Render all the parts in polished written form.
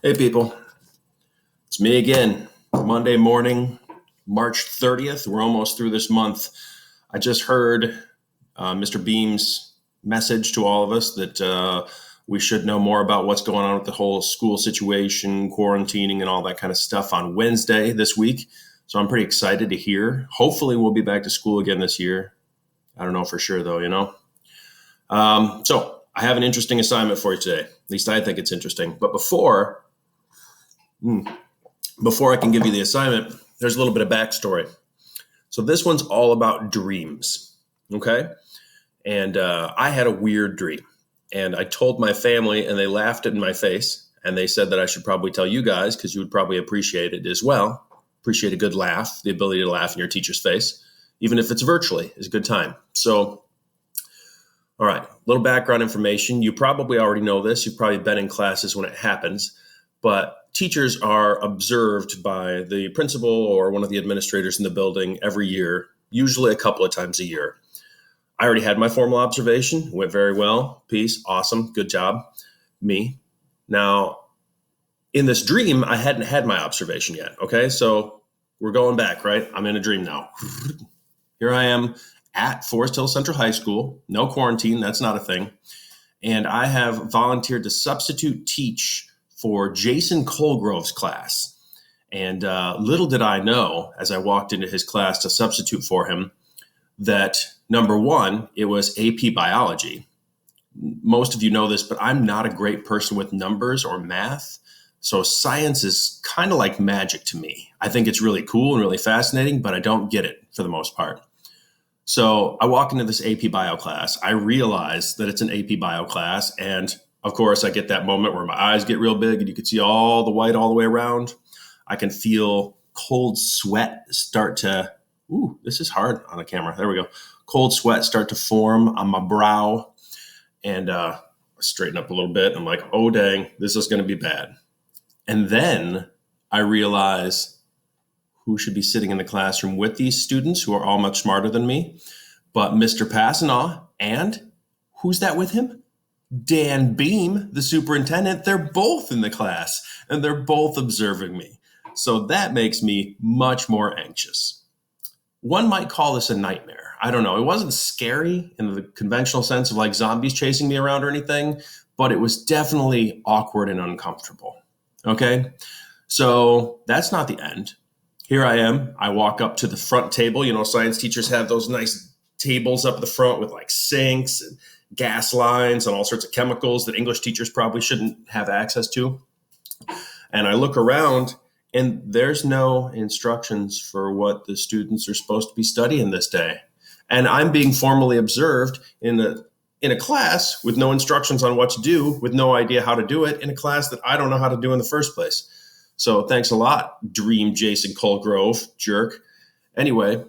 Hey people, it's me again. Monday morning, March 30th. We're almost through this month. I just heard Mr. Beam's message to all of us that we should know more about what's going on with the whole school situation, quarantining, and all that kind of stuff on Wednesday this week. So I'm pretty excited to hear. Hopefully, we'll be back to school again this year. I don't know for sure, though, So I have an interesting assignment for you today. At least I think it's interesting. But before I can give you the assignment, there's a little bit of backstory. So this one's all about dreams, okay? And I had a weird dream. And I told my family, and they laughed in my face. And they said that I should probably tell you guys, because you would probably appreciate it as well. Appreciate a good laugh. The ability to laugh in your teacher's face, even if it's virtually, is a good time. So, all right, a little background information. You probably already know this. You've probably been in classes when it happens. But teachers are observed by the principal or one of the administrators in the building every year, usually a couple of times a year. I already had my formal observation. Went very well. Peace. Awesome. Good job. Me. Now, in this dream, I hadn't had my observation yet. Okay. So we're going back, right? I'm in a dream now. Here I am at Forest Hill Central High School. No quarantine. That's not a thing. And I have volunteered to substitute teach for Jason Colgrove's class. And little did I know, as I walked into his class to substitute for him, that number one, it was AP Biology. Most of you know this, but I'm not a great person with numbers or math. So science is kind of like magic to me. I think it's really cool and really fascinating, but I don't get it for the most part. So I walk into this AP Bio class. I realize that it's an AP Bio class, and of course, I get that moment where my eyes get real big and you can see all the white all the way around. I can feel cold sweat start to, this is hard on the camera. There we go. Cold sweat start to form on my brow. And I straighten up a little bit. I'm like, oh, dang, this is going to be bad. And then I realize who should be sitting in the classroom with these students who are all much smarter than me, but Mr. Passanaw. And who's that with him? Dan Beam, the superintendent. They're both in the class and they're both observing me. So that makes me much more anxious. One might call this a nightmare. I don't know. It wasn't scary in the conventional sense of like zombies chasing me around or anything, but it was definitely awkward and uncomfortable. Okay. So that's not the end. Here I am. I walk up to the front table. You know, science teachers have those nice tables up at the front with like sinks and gas lines and all sorts of chemicals that English teachers probably shouldn't have access to. And I look around and there's no instructions for what the students are supposed to be studying this day. And I'm being formally observed in a class with no instructions on what to do, with no idea how to do it, in a class that I don't know how to do in the first place. So thanks a lot, Dream Jason Colgrove, jerk. Anyway,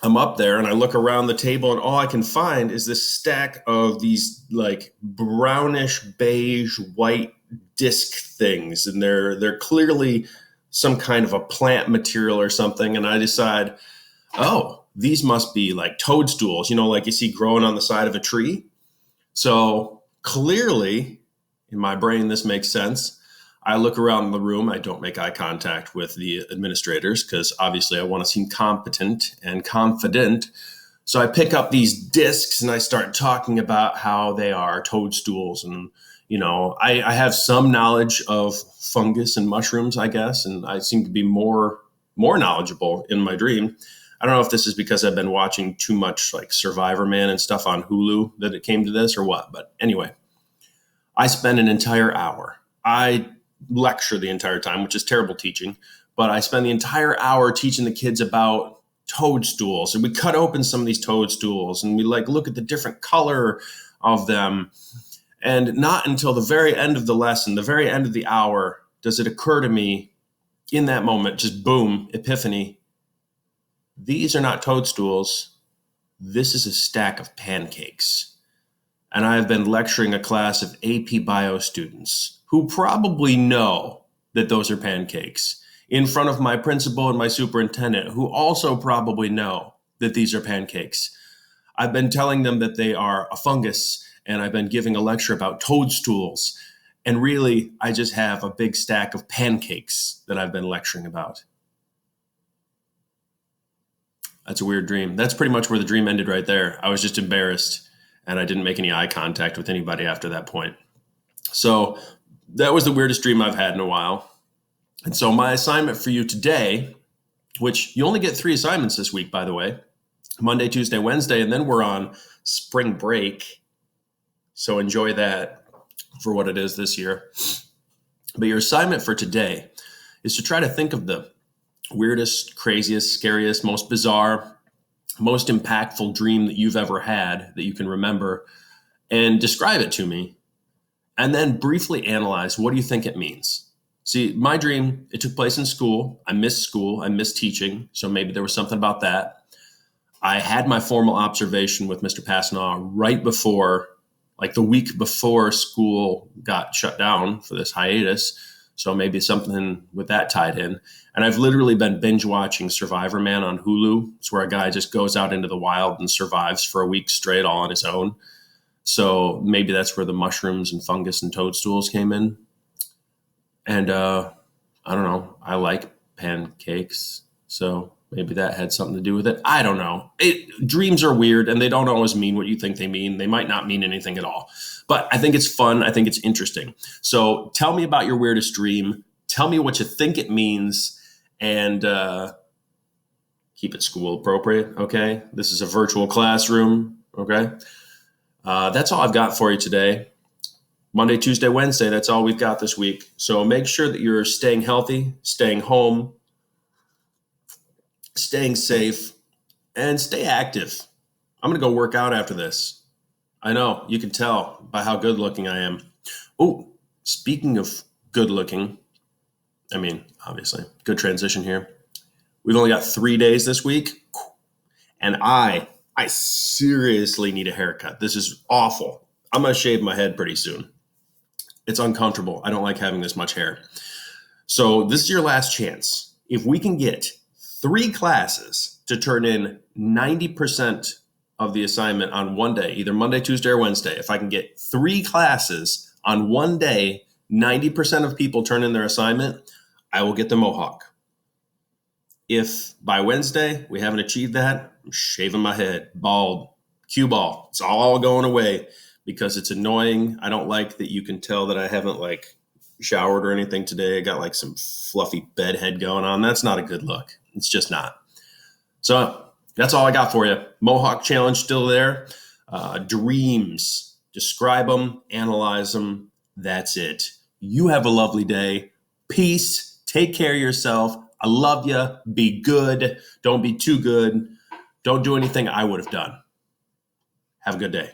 I'm up there and I look around the table and all I can find is this stack of these like brownish beige white disc things. And they're clearly some kind of a plant material or something. And I decide, oh, these must be like toadstools, like you see growing on the side of a tree. So clearly in my brain, this makes sense. I look around the room. I don't make eye contact with the administrators because obviously I want to seem competent and confident. So I pick up these discs and I start talking about how they are toadstools. And, I have some knowledge of fungus and mushrooms, I guess. And I seem to be more knowledgeable in my dream. I don't know if this is because I've been watching too much like Survivor Man and stuff on Hulu that it came to this or what. But anyway, I spend an entire hour. I lecture the entire time, which is terrible teaching, but I spend the entire hour teaching the kids about toadstools. And we cut open some of these toadstools and we look at the different color of them. And not until the very end of the lesson, the very end of the hour, does it occur to me in that moment, just boom, epiphany. These are not toadstools. This is a stack of pancakes. And I have been lecturing a class of AP Bio students who probably know that those are pancakes in front of my principal and my superintendent, who also probably know that these are pancakes. I've been telling them that they are a fungus, and I've been giving a lecture about toadstools. And really, I just have a big stack of pancakes that I've been lecturing about. That's a weird dream. That's pretty much where the dream ended right there. I was just embarrassed and I didn't make any eye contact with anybody after that point. So that was the weirdest dream I've had in a while. And so my assignment for you today, which you only get 3 assignments this week, by the way, Monday, Tuesday, Wednesday, and then we're on spring break. So enjoy that for what it is this year. But your assignment for today is to try to think of the weirdest, craziest, scariest, most bizarre, most impactful dream that you've ever had that you can remember, and describe it to me. And then briefly analyze, what do you think it means? See, my dream, it took place in school. I missed teaching. So maybe there was something about that. I had my formal observation with Mr. Passanaw right before, like the week before school got shut down for this hiatus. So maybe something with that tied in. And I've literally been binge watching Survivor Man on Hulu. It's where a guy just goes out into the wild and survives for a week straight all on his own. So maybe that's where the mushrooms and fungus and toadstools came in. And I don't know. I like pancakes. So maybe that had something to do with it. I don't know. Dreams are weird and they don't always mean what you think they mean. They might not mean anything at all. But I think it's fun. I think it's interesting. So tell me about your weirdest dream. Tell me what you think it means. And keep it school appropriate, okay? This is a virtual classroom, okay? That's all I've got for you today. Monday, Tuesday, Wednesday, that's all we've got this week. So make sure that you're staying healthy, staying home, staying safe, and stay active. I'm going to go work out after this. I know, you can tell by how good looking I am. Oh, speaking of good looking, I mean, obviously, good transition here. We've only got 3 days this week, and I seriously need a haircut. This is awful. I'm going to shave my head pretty soon. It's uncomfortable. I don't like having this much hair. So this is your last chance. If we can get 3 classes to turn in 90% of the assignment on one day, either Monday, Tuesday, or Wednesday, if I can get 3 classes on one day, 90% of people turn in their assignment, I will get the Mohawk. If by Wednesday we haven't achieved that, I'm shaving my head, bald, cue ball. It's all going away because it's annoying. I don't like that you can tell that I haven't showered or anything today. I got some fluffy bed head going on. That's not a good look. It's just not. So that's all I got for you. Mohawk challenge still there. Dreams, describe them, analyze them. That's it. You have a lovely day. Peace. Take care of yourself. I love you. Be good. Don't be too good. Don't do anything I would have done. Have a good day.